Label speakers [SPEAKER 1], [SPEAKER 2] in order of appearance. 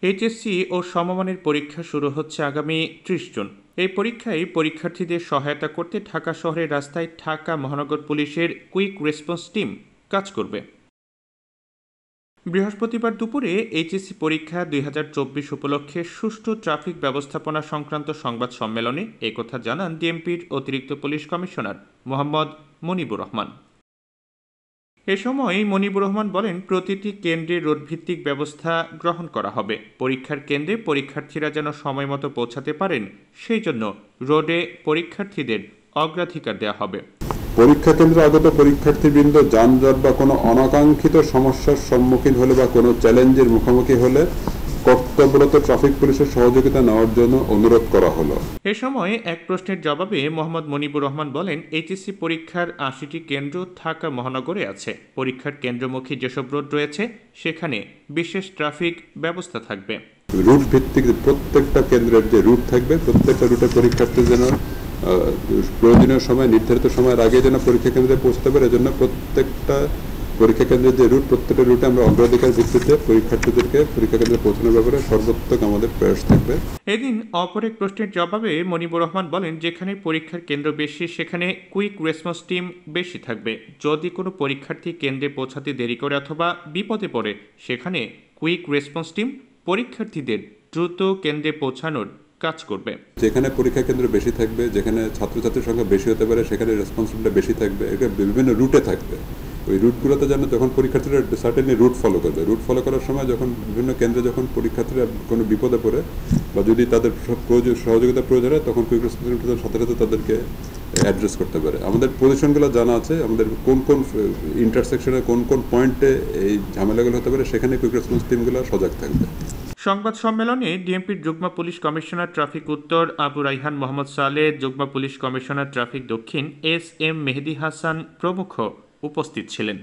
[SPEAKER 1] HSC ও সমমানের পরীক্ষা শুরু হচ্ছে আগামী ৩০ জুন। এই পরীক্ষায় পরীক্ষার্থীদের সহায়তা করতে ঢাকা শহরের রাস্তায় ঢাকা মহানগর পুলিশের কুইক রেসপন্স টিম কাজ করবে। বৃহস্পতিবার দুপুরে এইচএসসি পরীক্ষা ২০২৪ উপলক্ষে সুষ্ঠু ট্রাফিক ব্যবস্থাপনা সংক্রান্ত সংবাদ সম্মেলনে একথা জানান ডিএমপির অতিরিক্ত পুলিশ কমিশনার মোহাম্মদ মনিবুর রহমান। এ সময় মনিবুর রহমান বলেন, প্রতিটি কেন্দ্রে রোডভিত্তিক ব্যবস্থা গ্রহণ করা হবে। পরীক্ষার কেন্দ্রে পরীক্ষার্থীরা যেন সময়মতো পৌঁছাতে পারেন, সেই জন্য রোডে পরীক্ষার্থীদের অগ্রাধিকার দেওয়া হবে।
[SPEAKER 2] পরীক্ষা কেন্দ্রে আগত পরীক্ষার্থীবৃন্দ যানজট বা কোনো অনাকাঙ্ক্ষিত সমস্যার সম্মুখীন হলে বা কোনো চ্যালেঞ্জের মুখোমুখি হলে কর্তব্যরত ট্রাফিক পুলিশের সহযোগিতা নেওয়ার জন্য অনুরোধ করা হলো।
[SPEAKER 1] এ সময় এক প্রশ্নের জবাবে মোহাম্মদ মনিবুর রহমান বলেন, এইচএসসি পরীক্ষার ৮০টি কেন্দ্র ঢাকা মহানগরে আছে। পরীক্ষার কেন্দ্রমুখী যেসব রোড রয়েছে সেখানে বিশেষ ট্রাফিক ব্যবস্থা থাকবে।
[SPEAKER 2] রুট ভিত্তিক প্রত্যেকটা কেন্দ্রের যে রুট থাকবে, প্রত্যেকটা রুটে পরীক্ষার্থী যেন প্রয়োজনীয় সময়, নির্ধারিত সময়ের আগে যেন পরীক্ষা কেন্দ্রে পৌঁছতে পারে, এজন্য প্রত্যেকটা পরীক্ষা কেন্দ্রের যে রুট, প্রত্যেকটা রুটে আমরা অগ্রাধিকার ভিত্তিতে পরীক্ষার্থীদেরকে পরীক্ষা কেন্দ্রে পৌঁছানোর ব্যাপারে সর্বোত্তক আমাদের প্রয়াস থাকবে।
[SPEAKER 1] এদিন অপর এক প্রশ্নের জবাবে মনিবুর রহমান বলেন, যেখানে পরীক্ষার কেন্দ্র বেশি সেখানে কুইক রেসপন্স টিম বেশি থাকবে। যদি কোনো পরীক্ষার্থী কেন্দ্রে পৌঁছাতে দেরি করে অথবা বিপদে পড়ে, সেখানে কুইক রেসপন্স টিম পরীক্ষার্থীদের দ্রুত কেন্দ্রে পৌঁছানোর কাজ করবে।
[SPEAKER 2] যেখানে পরীক্ষা কেন্দ্র বেশি থাকবে, যেখানে ছাত্রছাত্রীর সংখ্যা বেশি হতে পারে, সেখানে রেসপন্সিবিলিটি বেশি থাকবে। এটা বিভিন্ন রুটে থাকবে। ওই রুটগুলোতে যেন যখন পরীক্ষার্থীরা সার্টেনলি রুট ফলো করবে, রুট ফলো করার সময় যখন বিভিন্ন কেন্দ্রে যখন পরীক্ষার্থীরা কোনো বিপদে পড়ে বা যদি তাদের সহযোগিতা প্রয়োজন হয়, তখন কুইক রেসপন্সিবিলিটির সাথে সাথে তাদেরকে অ্যাড্রেস করতে পারে। আমাদের পজিশনগুলো জানা আছে, আমাদের কোন কোন ইন্টারসেকশনে কোন কোন পয়েন্টে এই ঝামেলাগুলো হতে পারে, সেখানে কুইক রেসপন্স টিমগুলো সজাগ থাকবে।
[SPEAKER 1] সংবাদ সম্মেলনে ডিএমপির যুগ্ম পুলিশ কমিশনার ট্রাফিক উত্তর আবু রাইহান মোহাম্মদ সালেহ, যুগ্ম পুলিশ কমিশনার ট্রাফিক দক্ষিণ এস এম মেহেদী হাসান প্রমুখ উপস্থিত ছিলেন।